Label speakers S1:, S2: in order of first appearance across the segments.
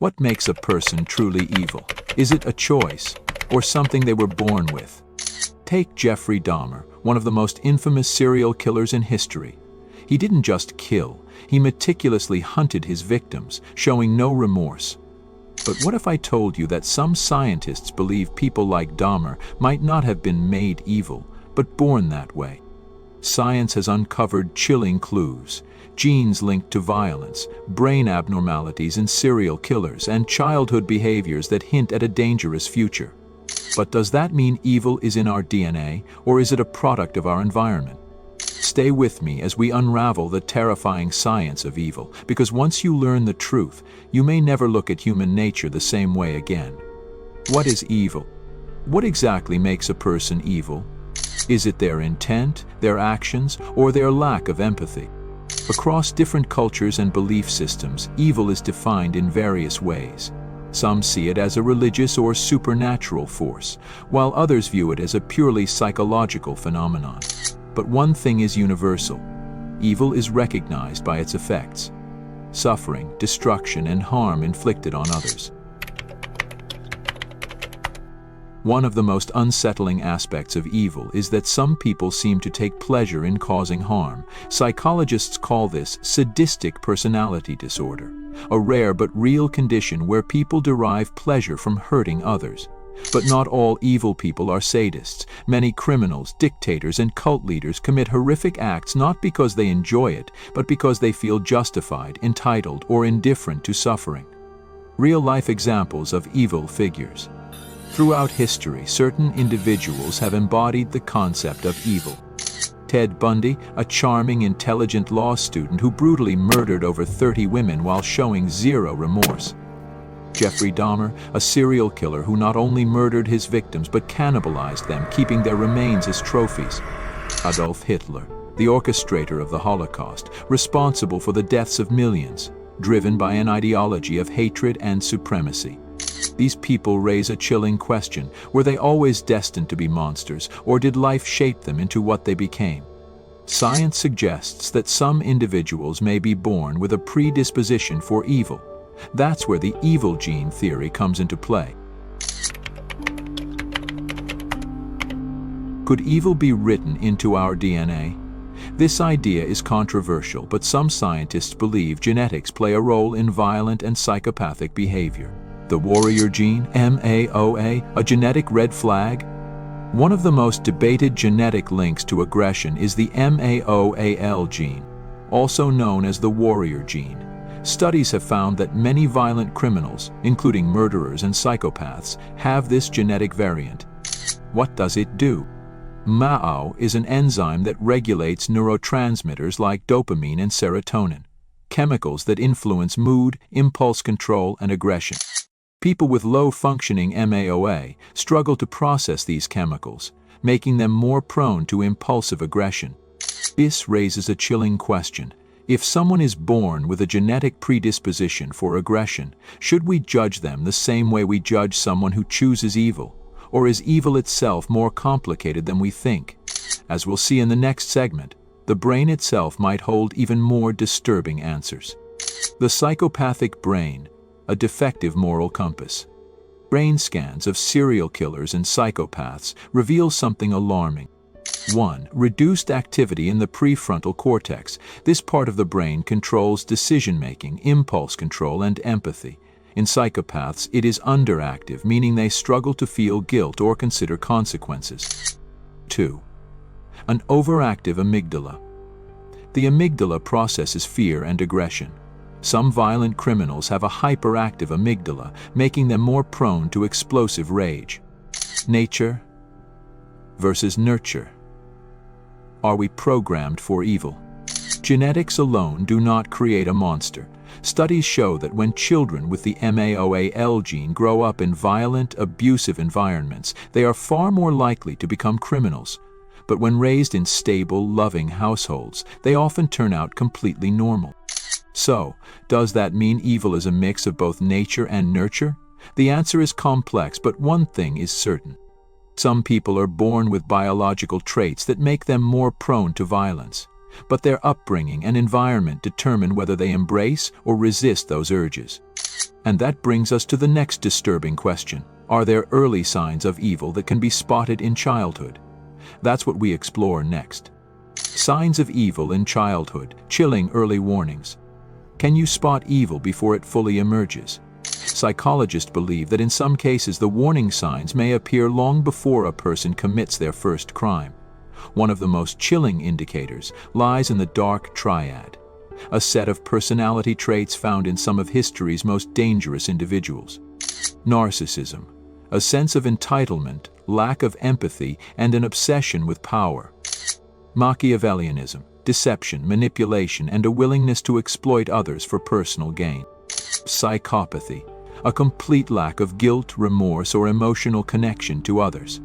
S1: What makes a person truly evil? Is it a choice, or something they were born with? Take Jeffrey Dahmer, one of the most infamous serial killers in history. He didn't just kill, he meticulously hunted his victims, showing no remorse. But what if I told you that some scientists believe people like Dahmer might not have been made evil, but born that way? Science has uncovered chilling clues: genes linked to violence, brain abnormalities in serial killers, and childhood behaviors that hint at a dangerous future. But does that mean evil is in our DNA, or is it a product of our environment? Stay with me as we unravel the terrifying science of evil, because once you learn the truth, you may never look at human nature the same way again. What is evil? What exactly makes a person evil? Is it their intent, their actions, or their lack of empathy? Across different cultures and belief systems, evil is defined in various ways. Some see it as a religious or supernatural force, while others view it as a purely psychological phenomenon. But one thing is universal: evil is recognized by its effects: suffering, destruction, and harm inflicted on others. One of the most unsettling aspects of evil is that some people seem to take pleasure in causing harm. Psychologists call this sadistic personality disorder, a rare but real condition where people derive pleasure from hurting others. But not all evil people are sadists. Many criminals, dictators, and cult leaders commit horrific acts not because they enjoy it, but because they feel justified, entitled, or indifferent to suffering. Real-life examples of evil figures. Throughout history, certain individuals have embodied the concept of evil. Ted Bundy, a charming, intelligent law student who brutally murdered over 30 women while showing zero remorse. Jeffrey Dahmer, a serial killer who not only murdered his victims but cannibalized them, keeping their remains as trophies. Adolf Hitler, the orchestrator of the Holocaust, responsible for the deaths of millions, driven by an ideology of hatred and supremacy. These people raise a chilling question: were they always destined to be monsters, or did life shape them into what they became? Science suggests that some individuals may be born with a predisposition for evil. That's where the evil gene theory comes into play. Could evil be written into our DNA? This idea is controversial, but some scientists believe genetics play a role in violent and psychopathic behavior. The worrier gene, MAOA, a genetic red flag? One of the most debated genetic links to aggression is the MAOAL gene, also known as the worrier gene. Studies have found that many violent criminals, including murderers and psychopaths, have this genetic variant. What does it do? MAO is an enzyme that regulates neurotransmitters like dopamine and serotonin, chemicals that influence mood, impulse control, and aggression. People with low-functioning MAOA struggle to process these chemicals, making them more prone to impulsive aggression. This raises a chilling question. If someone is born with a genetic predisposition for aggression, should we judge them the same way we judge someone who chooses evil? Or is evil itself more complicated than we think? As we'll see in the next segment, the brain itself might hold even more disturbing answers. The psychopathic brain, a defective moral compass. Brain scans of serial killers and psychopaths reveal something alarming. 1. Reduced activity in the prefrontal cortex. This part of the brain controls decision-making, impulse control, and empathy. In psychopaths, it is underactive, meaning they struggle to feel guilt or consider consequences. 2. An overactive amygdala. The amygdala processes fear and aggression. Some violent criminals have a hyperactive amygdala, making them more prone to explosive rage. Nature versus nurture. Are we programmed for evil? Genetics alone do not create a monster. Studies show that when children with the MAOAL gene grow up in violent, abusive environments, they are far more likely to become criminals. But when raised in stable, loving households, they often turn out completely normal. So, does that mean evil is a mix of both nature and nurture? The answer is complex, but one thing is certain. Some people are born with biological traits that make them more prone to violence. but their upbringing and environment determine whether they embrace or resist those urges. And that brings us to the next disturbing question. Are there early signs of evil that can be spotted in childhood? That's what we explore next. Signs of evil in childhood, chilling early warnings. Can you spot evil before it fully emerges? Psychologists believe that in some cases the warning signs may appear long before a person commits their first crime. One of the most chilling indicators lies in the dark triad, a set of personality traits found in some of history's most dangerous individuals. Narcissism, a sense of entitlement, lack of empathy, and an obsession with power. Machiavellianism, deception, manipulation, and a willingness to exploit others for personal gain. Psychopathy, a complete lack of guilt, remorse, or emotional connection to others.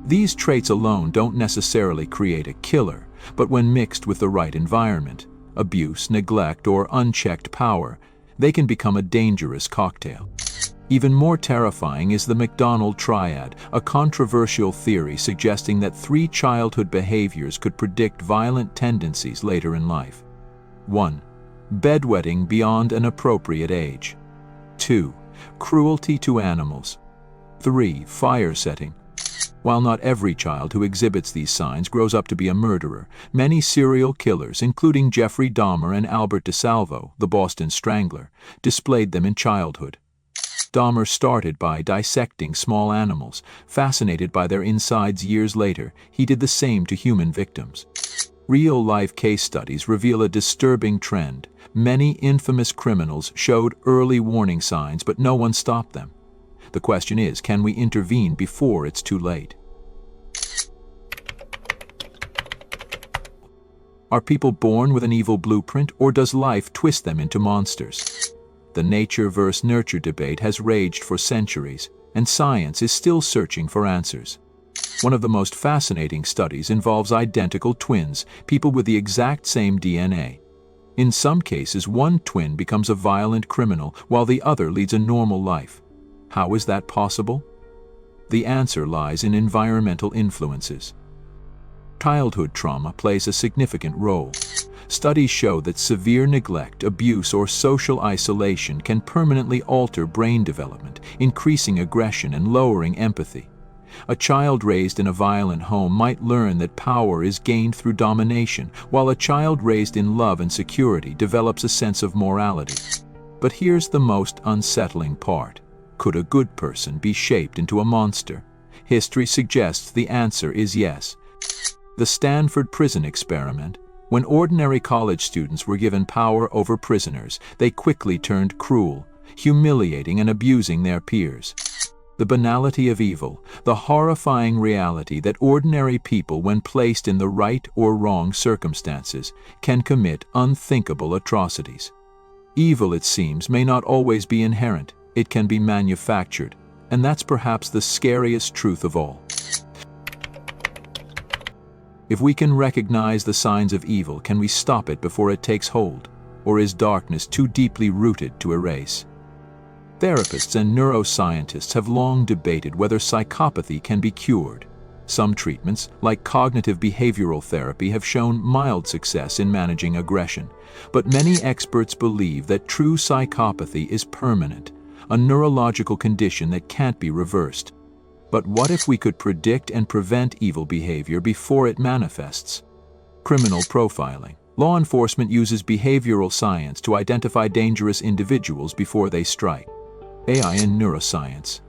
S1: These traits alone don't necessarily create a killer, but when mixed with the right environment, abuse, neglect, or unchecked power, they can become a dangerous cocktail. Even more terrifying is the McDonald triad, a controversial theory suggesting that 3 childhood behaviors could predict violent tendencies later in life. 1. Bedwetting beyond an appropriate age. 2. Cruelty to animals. 3. Fire setting. While not every child who exhibits these signs grows up to be a murderer, many serial killers, including Jeffrey Dahmer and Albert DeSalvo, the Boston Strangler, displayed them in childhood. Dahmer started by dissecting small animals. Fascinated by their insides years later, he did the same to human victims. Real-life case studies reveal a disturbing trend. Many infamous criminals showed early warning signs, but no one stopped them. The question is, can we intervene before it's too late? Are people born with an evil blueprint, or does life twist them into monsters? The nature versus nurture debate has raged for centuries, and science is still searching for answers. One of the most fascinating studies involves identical twins, people with the exact same DNA. In some cases, one twin becomes a violent criminal, while the other leads a normal life. How is that possible? The answer lies in environmental influences. Childhood trauma plays a significant role. Studies show that severe neglect, abuse, or social isolation can permanently alter brain development, increasing aggression and lowering empathy. A child raised in a violent home might learn that power is gained through domination, while a child raised in love and security develops a sense of morality. But here's the most unsettling part. Could a good person be shaped into a monster? History suggests the answer is yes. The Stanford Prison Experiment. When ordinary college students were given power over prisoners, they quickly turned cruel, humiliating and abusing their peers. The banality of evil, the horrifying reality that ordinary people, when placed in the right or wrong circumstances, can commit unthinkable atrocities. Evil, it seems, may not always be inherent. It can be manufactured, and that's perhaps the scariest truth of all. If we can recognize the signs of evil, can we stop it before it takes hold? Or is darkness too deeply rooted to erase? Therapists and neuroscientists have long debated whether psychopathy can be cured. Some treatments, like cognitive behavioral therapy, have shown mild success in managing aggression. But many experts believe that true psychopathy is permanent, a neurological condition that can't be reversed. But what if we could predict and prevent evil behavior before it manifests? Criminal profiling. Law enforcement uses behavioral science to identify dangerous individuals before they strike. AI and neuroscience.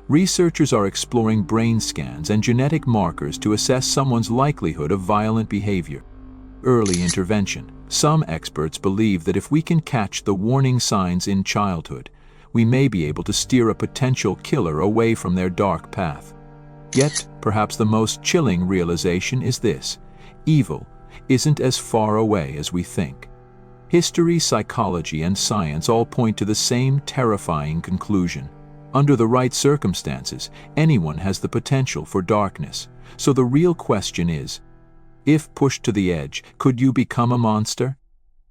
S1: Researchers are exploring brain scans and genetic markers to assess someone's likelihood of violent behavior. Early intervention. Some experts believe that if we can catch the warning signs in childhood, we may be able to steer a potential killer away from their dark path. Yet, perhaps the most chilling realization is this: evil isn't as far away as we think. History, psychology, and science all point to the same terrifying conclusion. Under the right circumstances, anyone has the potential for darkness. So the real question is, if pushed to the edge, could you become a monster?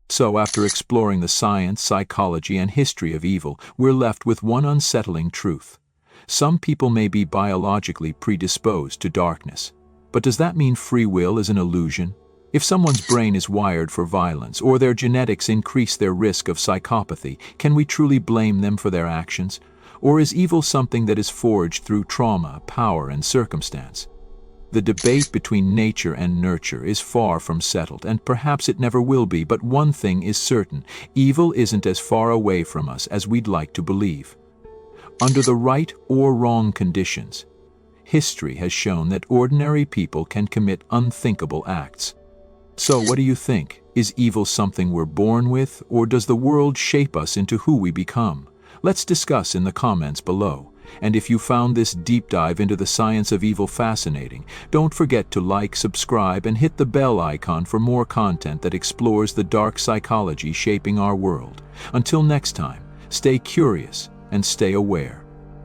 S1: So after exploring the science, psychology, and history of evil, we're left with one unsettling truth. Some people may be biologically predisposed to darkness. But does that mean free will is an illusion? If someone's brain is wired for violence or their genetics increase their risk of psychopathy, can we truly blame them for their actions? Or is evil something that is forged through trauma, power, and circumstance? The debate between nature and nurture is far from settled, and perhaps it never will be, but one thing is certain: evil isn't as far away from us as we'd like to believe. Under the right or wrong conditions, history has shown that ordinary people can commit unthinkable acts. So what do you think? Is evil something we're born with, or does the world shape us into who we become? Let's discuss in the comments below. And if you found this deep dive into the science of evil fascinating, don't forget to like, subscribe, and hit the bell icon for more content that explores the dark psychology shaping our world. Until next time, stay curious and stay aware.